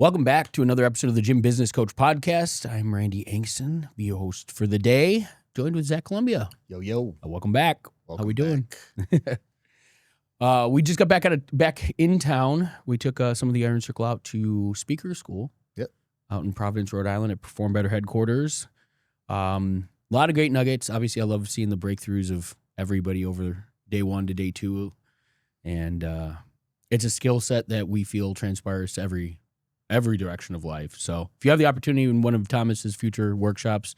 Welcome back to another episode of the Gym Business Coach Podcast. I'm Randy Angst, the host for the day, joined with Zach Columbia. Yo. Welcome back. Welcome How we doing? back. We just got back in town. We took some of the Iron Circle out to speaker school. Yep. Out in Providence, Rhode Island at Perform Better headquarters. A lot of great nuggets. Obviously, I love seeing the breakthroughs of everybody over day one to day two. And it's a skill set that we feel transpires to every direction of life. So if you have the opportunity in one of Thomas's future workshops,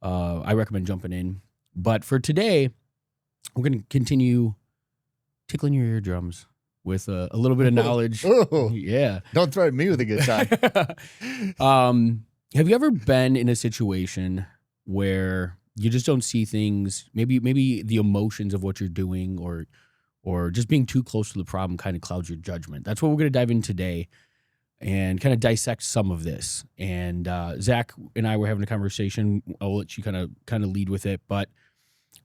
I recommend jumping in. But for today, we're going to continue tickling your eardrums with a little bit of knowledge. Oh, yeah. don't threaten me with a good time. Have you ever been in a situation where you just don't see things, maybe the emotions of what you're doing or just being too close to the problem kind of clouds your judgment? That's what we're going to dive in today and kind of dissect some of this. And Zach and I were having a conversation. I'll let you kind of lead with it, but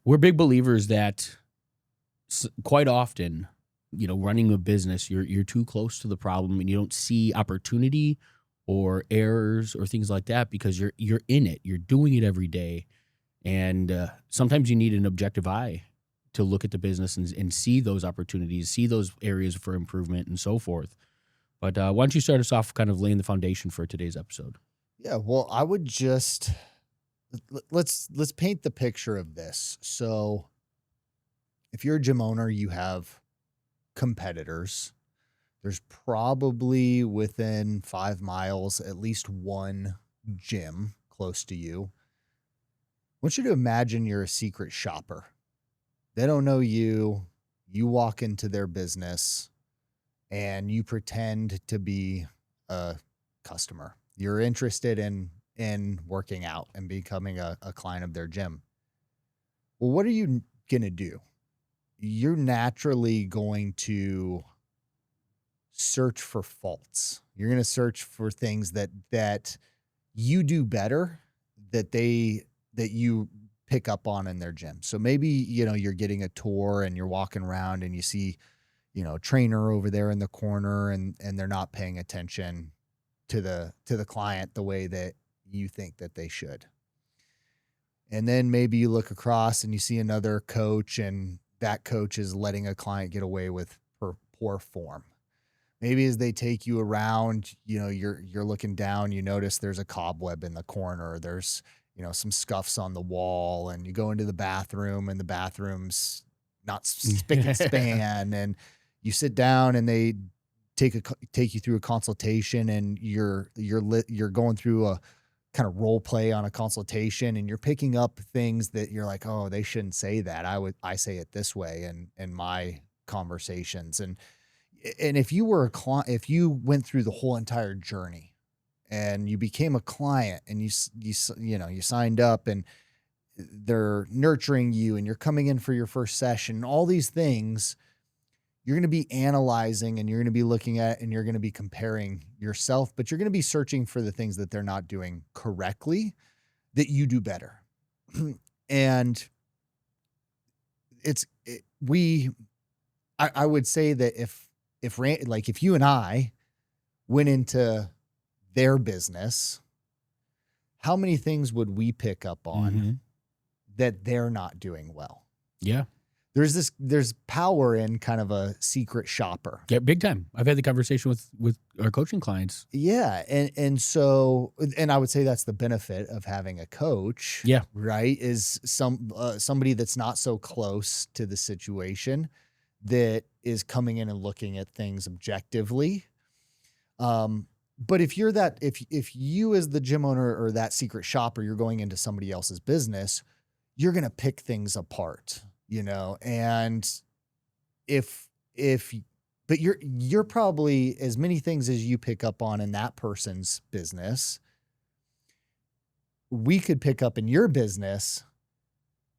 we're big believers that quite often, running a business, you're too close to the problem and you don't see opportunity or errors or things like that because you're in it. You're doing it every day, and sometimes you need an objective eye to look at the business and see those opportunities, see those areas for improvement, and so forth. But why don't you start us off kind of laying the foundation for today's episode? Yeah, well, I would just let's paint the picture of this. So if you're a gym owner, you have competitors. There's probably within 5 miles at least one gym close to you. I want you to imagine you're a secret shopper. They don't know you. You walk into their business and you pretend to be a customer. You're interested in working out and becoming a client of their gym. Well, what are you going to do? You're naturally going to search for faults. You're going to search for things that you do better, that you pick up on in their gym. So maybe, you're getting a tour and you're walking around and you see trainer over there in the corner and they're not paying attention to the client the way that you think that they should. And then maybe you look across and you see another coach and that coach is letting a client get away with poor form. Maybe as they take you around, you're looking down, you notice there's a cobweb in the corner. There's, some scuffs on the wall, and you go into the bathroom and the bathroom's not spick and span, and you sit down and they take you through a consultation, and you're going through a kind of role play on a consultation, and you're picking up things that you're like, oh, they shouldn't say that. I say it this way in my conversations. And if you were a client, if you went through the whole entire journey and you became a client and you signed up and they're nurturing you and you're coming in for your first session, all these things, you're going to be analyzing and you're going to be looking at and you're going to be comparing yourself, but you're going to be searching for the things that they're not doing correctly that you do better. And I would say that if you and I went into their business, how many things would we pick up on that they're not doing well? Yeah. There's power in kind of a secret shopper. Yeah, big time. I've had the conversation with our coaching clients. Yeah. And so I would say that's the benefit of having a coach. Yeah. Right. Is somebody that's not so close to the situation, that is coming in and looking at things objectively. But if you're if you as the gym owner or that secret shopper, you're going into somebody else's business, you're going to pick things apart, and but you're probably, as many things as you pick up on in that person's business, we could pick up in your business.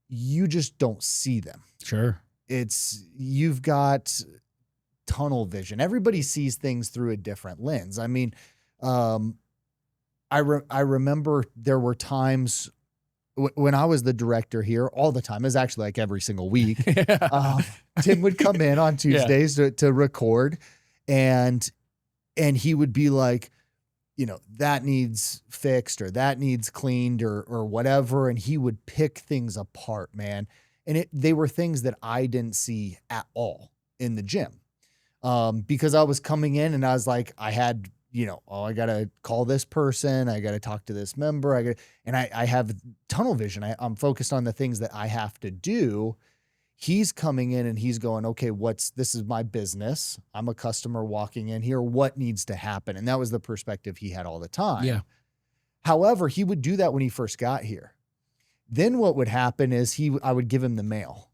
You just don't see them. Sure. You've got tunnel vision. Everybody sees things through a different lens. I mean, I remember there were times when I was the director here all the time. It was actually like every single week. Tim would come in on Tuesdays to record, and he would be like, that needs fixed or that needs cleaned or whatever. And he would pick things apart, man. And they were things that I didn't see at all in the gym. Because I was coming in and I was like, I had, I got to call this person. I got to talk to this member. I have tunnel vision. I'm focused on the things that I have to do. He's coming in and he's going, okay, this is my business. I'm a customer walking in here. What needs to happen? And that was the perspective he had all the time. Yeah. However, he would do that when he first got here. Then what would happen is I would give him the mail.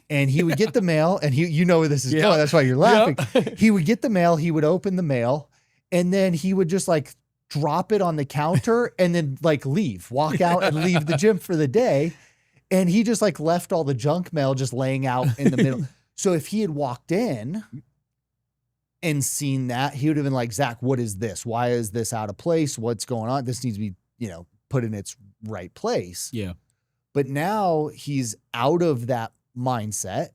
And he would get the mail, and you know where this is going. That's why you're laughing. Yep. He would get the mail. He would open the mail, and then he would just like drop it on the counter and then like walk out and leave the gym for the day. And he just like left all the junk mail just laying out in the middle. So if he had walked in and seen that, he would have been like, Zach, what is this? Why is this out of place? What's going on? This needs to be, put in its right place. Yeah. But now he's out of that mindset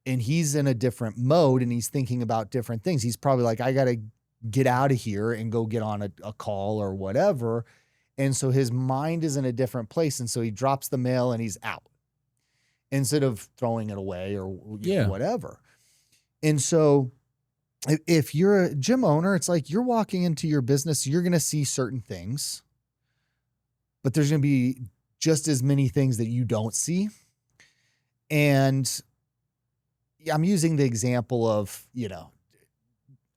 and he's in a different mode and he's thinking about different things. He's probably like, I got to get out of here and go get on a call or whatever. And so his mind is in a different place. And so he drops the mail and he's out instead of throwing it away or whatever. And so if you're a gym owner, it's like you're walking into your business, you're going to see certain things, but there's going to be just as many things that you don't see. And I'm using the example of,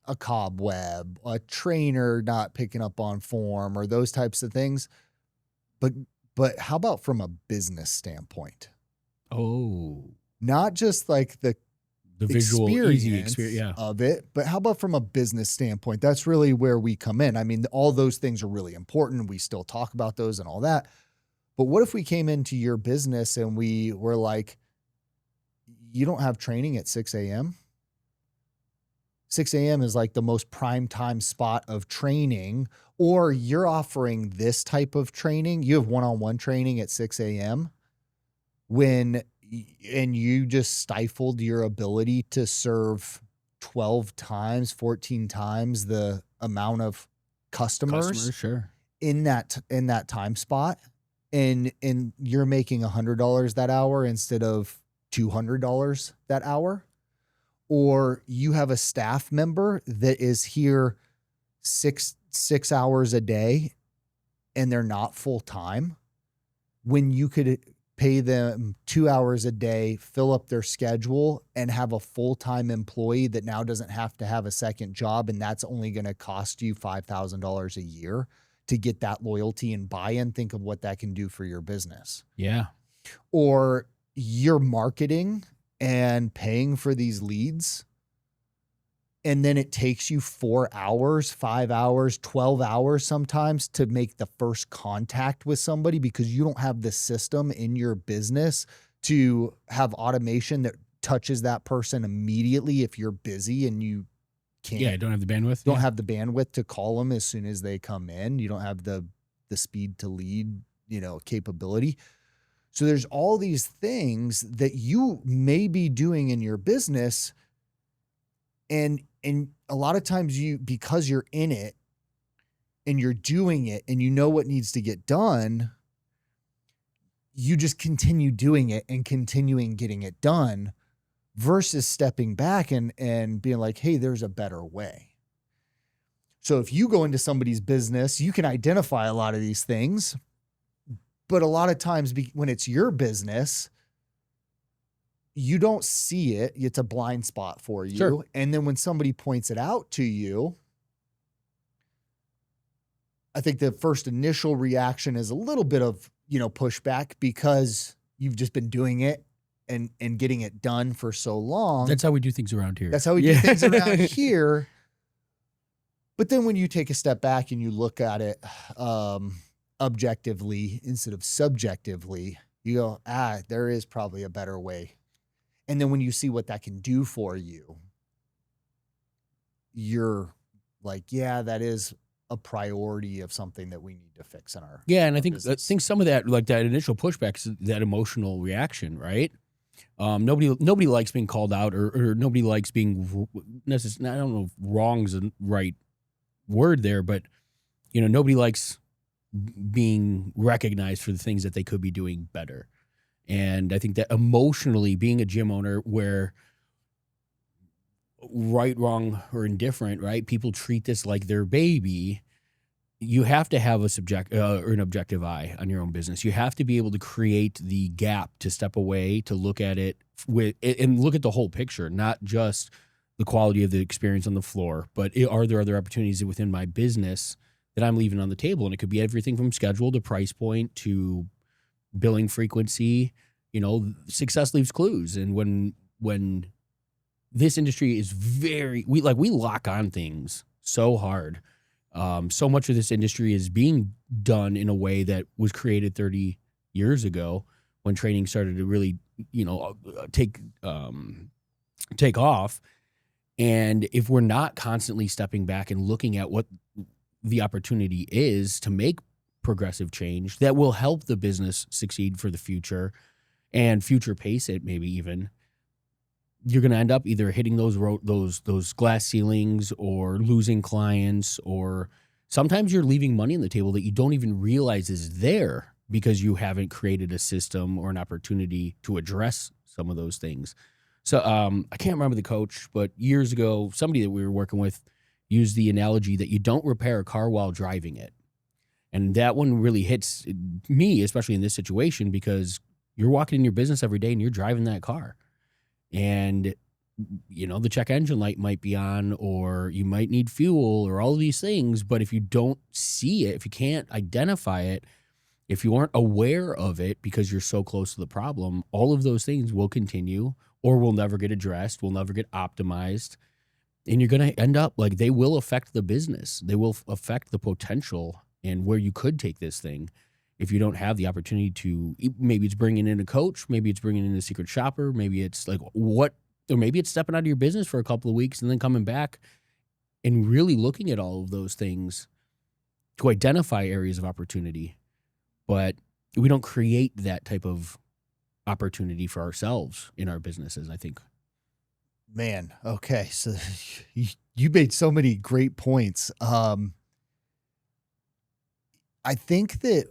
a cobweb, a trainer not picking up on form or those types of things. But how about from a business standpoint? Oh, not just like the visual experience of it, but how about from a business standpoint? That's really where we come in. I mean, all those things are really important. We still talk about those and all that. But what if we came into your business and we were like, you don't have training at 6 a.m.? 6 a.m. is like the most prime time spot of training, or you're offering this type of training. You have one-on-one training at 6 a.m. and you just stifled your ability to serve 12 times, 14 times the amount of customers sure. in that time spot. And you're making $100 that hour instead of $200 that hour. Or you have a staff member that is here six hours a day and they're not full time, when you could pay them 2 hours a day, fill up their schedule, and have a full-time employee that now doesn't have to have a second job. And that's only going to cost you $5,000 a year to get that loyalty and buy-in. Think of what that can do for your business. Yeah. Or you're marketing and paying for these leads, and then it takes you 4 hours, 5 hours, 12 hours sometimes to make the first contact with somebody because you don't have the system in your business to have automation that touches that person immediately if you're busy and you can't. Yeah, don't have the bandwidth. Don't have the bandwidth to call them as soon as they come in. You don't have the speed to lead, capability. So there's all these things that you may be doing in your business. And a lot of times because you're in it and you're doing it and you know what needs to get done, you just continue doing it and continuing getting it done versus stepping back and being like, hey, there's a better way. So if you go into somebody's business, you can identify a lot of these things. But a lot of times when it's your business, you don't see it. It's a blind spot for you. Sure. And then when somebody points it out to you, I think the first initial reaction is a little bit of, pushback because you've just been doing it and getting it done for so long. That's how we do things around here. That's how we do things around here. But then when you take a step back and you look at it, objectively instead of subjectively, you go, there is probably a better way. And then when you see what that can do for you, you're like, yeah, that is a priority of something that we need to fix in our and I think business. some of that, like that initial pushback, is that emotional reaction, right? Nobody likes being called out, or nobody likes being necessarily. I don't know if wrong's the right word there, but nobody likes being recognized for the things that they could be doing better. And I think that emotionally, being a gym owner where right, wrong, or indifferent, right, people treat this like their baby, you have to have or an objective eye on your own business. You have to be able to create the gap to step away, to look at it and look at the whole picture, not just the quality of the experience on the floor, but are there other opportunities within my business that I'm leaving on the table? And it could be everything from schedule to price point to billing frequency. Success leaves clues. And when this industry is we lock on things so hard. So much of this industry is being done in a way that was created 30 years ago when training started to really, take off. And if we're not constantly stepping back and looking at what the opportunity is to make progressive change that will help the business succeed for the future and future pace it, maybe even, you're going to end up either hitting those glass ceilings or losing clients, or sometimes you're leaving money on the table that you don't even realize is there because you haven't created a system or an opportunity to address some of those things. So I can't remember the coach, but years ago, somebody that we were working with used the analogy that you don't repair a car while driving it. And that one really hits me, especially in this situation, because you're walking in your business every day and you're driving that car. And, the check engine light might be on, or you might need fuel, or all of these things. But if you don't see it, if you can't identify it, if you aren't aware of it because you're so close to the problem, all of those things will continue or will never get addressed, will never get optimized. And you're going to end up they will affect the business. They will affect the potential and where you could take this thing if you don't have the opportunity to. Maybe it's bringing in a coach, maybe it's bringing in a secret shopper, maybe it's or maybe it's stepping out of your business for a couple of weeks and then coming back and really looking at all of those things to identify areas of opportunity. But we don't create that type of opportunity for ourselves in our businesses, I think. Man, okay. So you made so many great points. I think that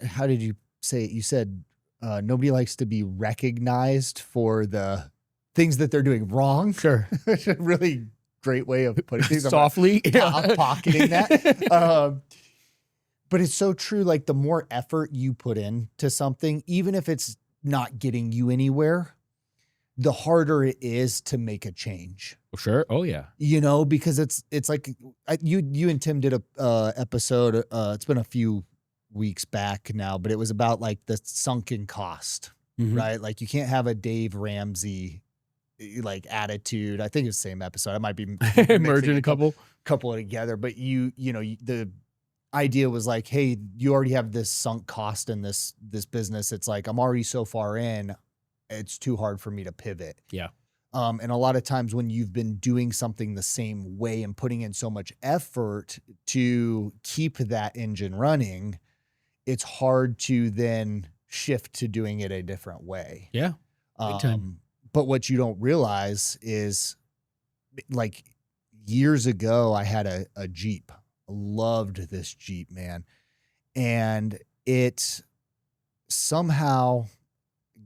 how did you say it? You said nobody likes to be recognized for the things that they're doing wrong. Sure. A really great way of putting things. Softly. I'm pocketing that. But it's so true. Like, the more effort you put into something, even if it's not getting you anywhere, the harder it is to make a change. Sure. Oh yeah. Because it's like you and Tim did a episode. It's been a few weeks back now, but it was about the sunken cost, right? Like, you can't have a Dave Ramsey attitude. I think it's the same episode. I might be merging a couple together, but the idea was hey, you already have this sunk cost in this business. It's I'm already so far in, it's too hard for me to pivot. Yeah. And a lot of times when you've been doing something the same way and putting in so much effort to keep that engine running, it's hard to then shift to doing it a different way. Yeah. Big time. But what you don't realize is years ago, I had a Jeep. I loved this Jeep, man. And it somehow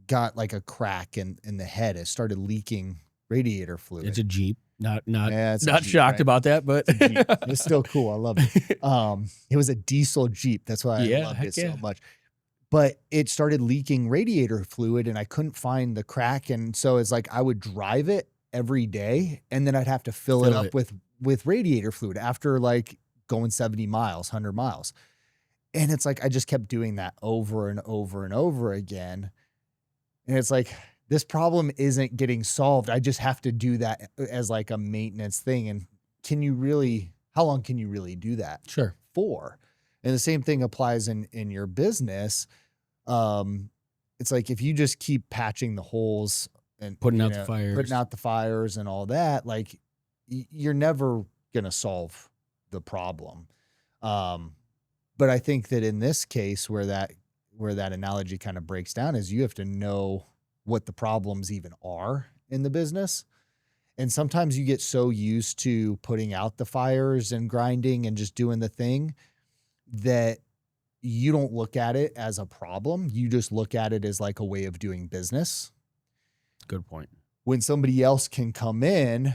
got a crack in the head. It started leaking radiator fluid. It's a Jeep. Not Jeep, shocked right? about that, but It's a Jeep. It's still cool. I love it. It was a diesel Jeep. That's why I loved it so much. But it started leaking radiator fluid and I couldn't find the crack. And so it's I would drive it every day and then I'd have to fill it up with radiator fluid after going 70 miles, 100 miles. And it's I just kept doing that over and over and over again. And it's this problem isn't getting solved. I just have to do that as a maintenance thing. And how long can you really do that? Sure. For? And the same thing applies in your business. It's if you just keep patching the holes and putting out the fires and all that, you're never going to solve the problem. But I think that in this case where that analogy kind of breaks down is you have to know what the problems even are in the business. And sometimes you get so used to putting out the fires and grinding and just doing the thing that you don't look at it as a problem. You just look at it as like a way of doing business. Good point. When somebody else can come in,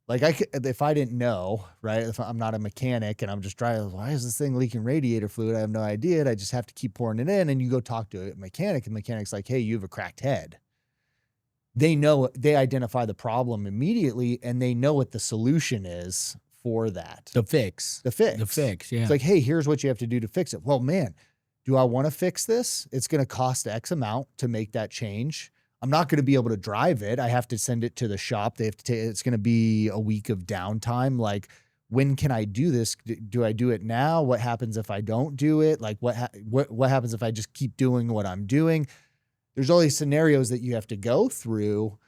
like if I didn't know, right? If I'm not a mechanic and I'm just driving, why is this thing leaking radiator fluid? I have no idea. I just have to keep pouring it in. And you go talk to a mechanic, and the mechanic's like, hey, you have a cracked head. They know, they identify the problem immediately, and they know what the solution is for that. The fix. Yeah. It's like, hey, here's what you have to do to fix it. Well, man, do I want to fix this? It's going to cost X amount to make that change. I'm not going to be able to drive it. I have to send it to the shop. They have to take, it's going to be a week of downtime. Like, when can I do this? Do I do it now? What happens if I don't do it? Like, what happens if I just keep doing what I'm doing? There's all these scenarios that you have to go through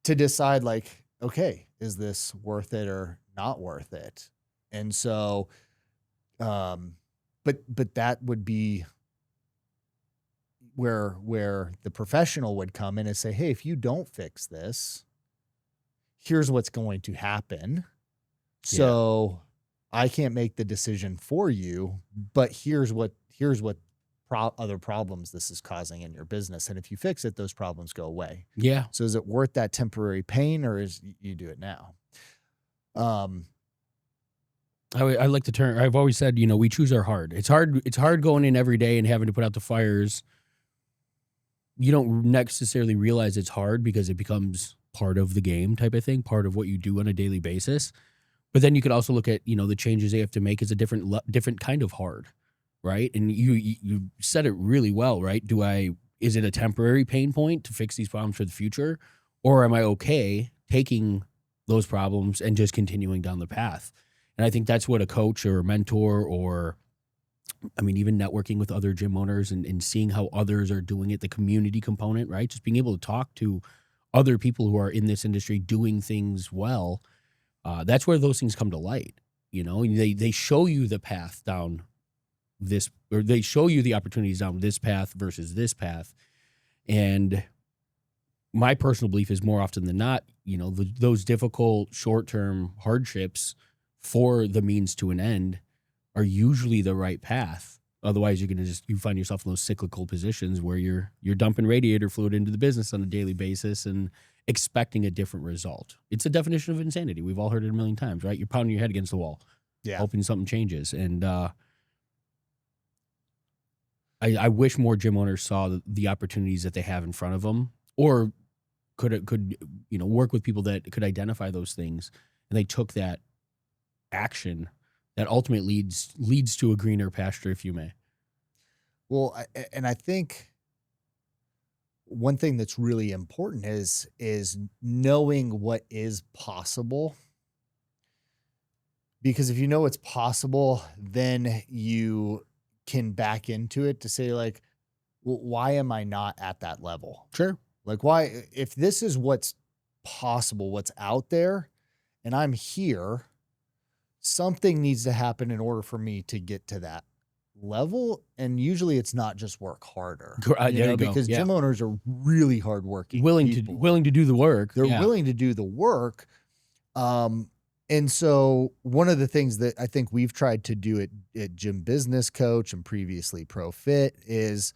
to decide, like, okay, is this worth it or not worth it? And so, but that would be where the professional would come in and say, hey, if you don't fix this, here's what's going to happen. So I can't make the decision for you, but here's what other problems this is causing in your business. And if you fix it, those problems go away. Yeah. So is it worth that temporary pain, or is you do it now? I like the term. I've always said, we choose our hard. It's hard going in every day and having to put out the fires. You don't necessarily realize it's hard because it becomes part of the game type of thing, part of what you do on a daily basis. But then you could also look at, the changes they have to make as a different kind of hard. Right. And you said it really well, right? Is it a temporary pain point to fix these problems for the future? Or am I okay taking those problems and just continuing down the path? And I think that's what a coach or a mentor, or even networking with other gym owners and seeing how others are doing it, the community component, right? Just being able to talk to other people who are in this industry doing things well. That's where those things come to light. They show you the path down this, or they show you the opportunities down this path versus this path. And my personal belief is, more often than not, those difficult short-term hardships for the means to an end are usually the right path. Otherwise, you're going to you find yourself in those cyclical positions where you're dumping radiator fluid into the business on a daily basis and expecting a different result. It's a definition of insanity. We've all heard it a million times, right? You're pounding your head against the wall, hoping something changes. And I wish more gym owners saw the opportunities that they have in front of them, or could work with people that could identify those things, and they took that action that ultimately leads to a greener pasture, if you may. Well, and I think one thing that's really important is knowing what is possible. Because if you know what's possible, then you can back into it to say, like, well, why am I not at that level? Sure. Like, why, if this is what's possible, what's out there, and I'm here, something needs to happen in order for me to get to that level. And usually it's not just work harder, because gym owners are really hardworking, willing to do the work. They're willing to do the work. And so one of the things that I think we've tried to do at Gym Business Coach and previously Pro Fit is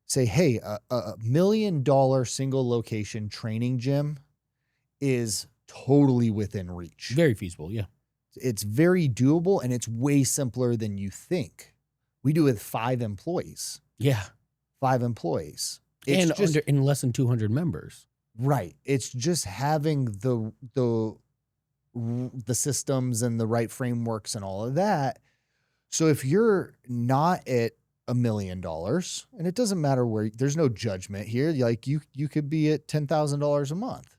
say, hey, a $1 million single location training gym is totally within reach. Very feasible. Yeah. It's very doable, and it's way simpler than you think. We do it with 5 employees. Yeah. 5 employees. It's in less than 200 members. Right. It's just having the systems and the right frameworks and all of that. So if you're not at $1 million, and it doesn't matter where, there's no judgment here. Like you could be at $10,000 a month.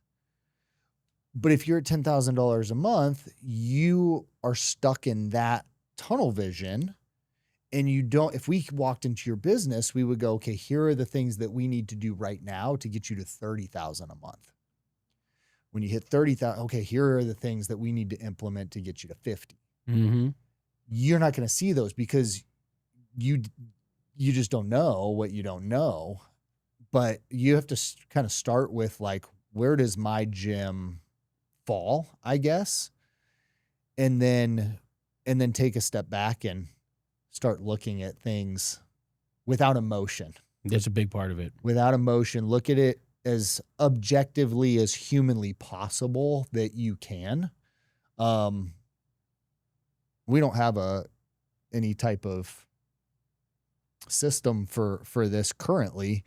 But if you're at $10,000 a month, you are stuck in that tunnel vision, and you don't, if we walked into your business, we would go, okay, here are the things that we need to do right now to get you to 30,000 a month. When you hit 30,000, okay, here are the things that we need to implement to get you to 50. Mm-hmm. You're not going to see those because you just don't know what you don't know. But you have to kind of start with, like, where does my gym fall, I guess, and then take a step back and start looking at things without emotion. That's a big part of it. Without emotion, look at it as objectively as humanly possible that you can. We don't have any type of system for this currently,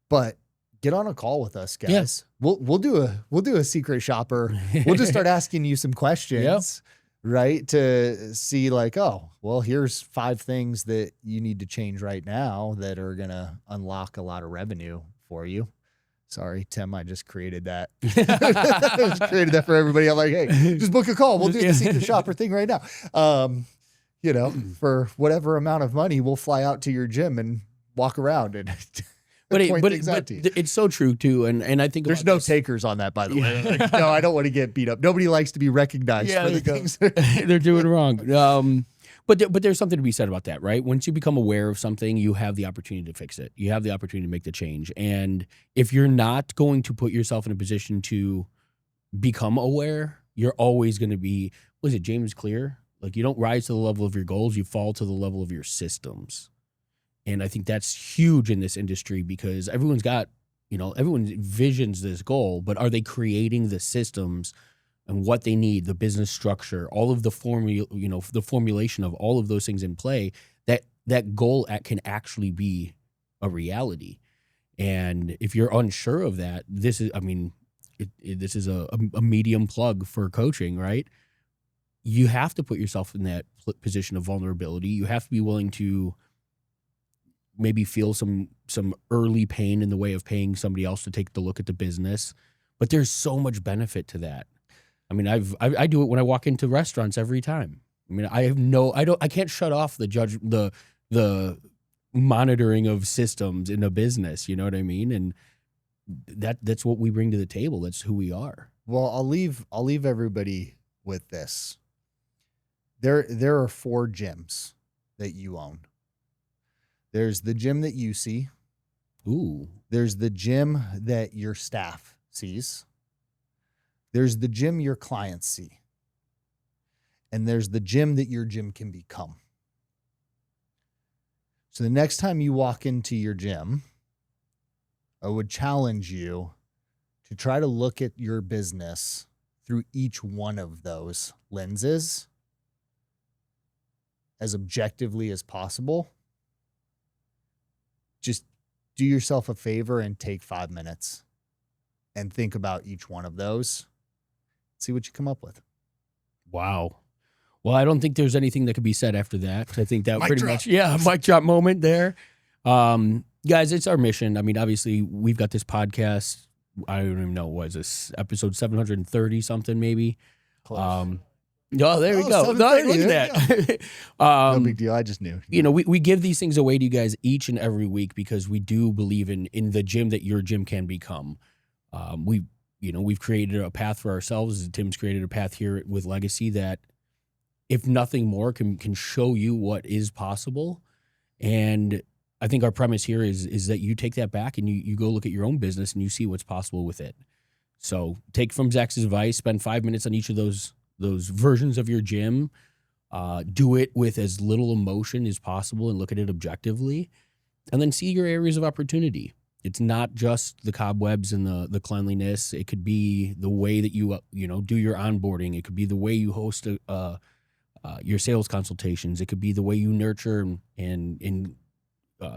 but get on a call with us, guys. Yeah. We'll do a secret shopper. We'll just start asking you some questions, right? To see like, oh, well, here's 5 things that you need to change right now that are going to unlock a lot of revenue for you. Sorry, Tim, I just created that. I just created that for everybody. I'm like, hey, just book a call. We'll do the secret shopper thing right now. For whatever amount of money, we'll fly out to your gym and walk around and but it's so true too. And I think there's no takers on that, by the way. Like, no, I don't want to get beat up. Nobody likes to be recognized for the things they're doing wrong. But there's something to be said about that, right? Once you become aware of something, you have the opportunity to fix it. You have the opportunity to make the change. And if you're not going to put yourself in a position to become aware, you're always going to be, was it James Clear? Like, you don't rise to the level of your goals, you fall to the level of your systems. And I think that's huge in this industry because everyone envisions this goal, but are they creating the systems and what they need, the business structure, all of the the formulation of all of those things in play, that goal can actually be a reality. And if you're unsure of that, this is a medium plug for coaching, right? You have to put yourself in that position of vulnerability. You have to be willing to maybe feel some early pain in the way of paying somebody else to take the look at the business. But there's so much benefit to that. I mean, I do it when I walk into restaurants every time. I mean, I can't shut off the monitoring of systems in a business. You know what I mean? And that's what we bring to the table. That's who we are. Well, I'll leave everybody with this. There are 4 gyms that you own. There's the gym that you see. Ooh. There's the gym that your staff sees. There's the gym your clients see. And there's the gym that your gym can become. So the next time you walk into your gym, I would challenge you to try to look at your business through each one of those lenses as objectively as possible. Just do yourself a favor and take 5 minutes and think about each one of those. See what you come up with. Wow. Well, I don't think there's anything that could be said after that. I think that mic drop moment there. Guys, it's our mission. I mean, obviously, we've got this podcast. I don't even know. What is this? Episode 730 something, maybe? Close. Oh, there we go. No, look at that. Yeah. No big deal. I just knew. We give these things away to you guys each and every week because we do believe in the gym that your gym can become. We've created a path for ourselves. Tim's created a path here with Legacy that, if nothing more, can show you what is possible. And I think our premise here is that you take that back and you go look at your own business and you see what's possible with it. So take from Zach's advice, spend 5 minutes on each of those versions of your gym. Do it with as little emotion as possible and look at it objectively. And then see your areas of opportunity. It's not just the cobwebs and the cleanliness. It could be the way that you do your onboarding. It could be the way you host your sales consultations. It could be the way you nurture and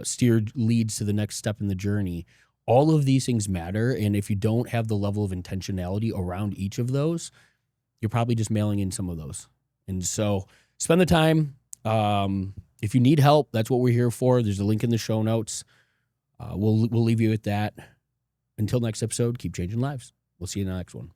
steer leads to the next step in the journey. All of these things matter. And if you don't have the level of intentionality around each of those, you're probably just mailing in some of those. And so spend the time. If you need help, that's what we're here for. There's a link in the show notes. We'll leave you with that. Until next episode, keep changing lives. We'll see you in the next one.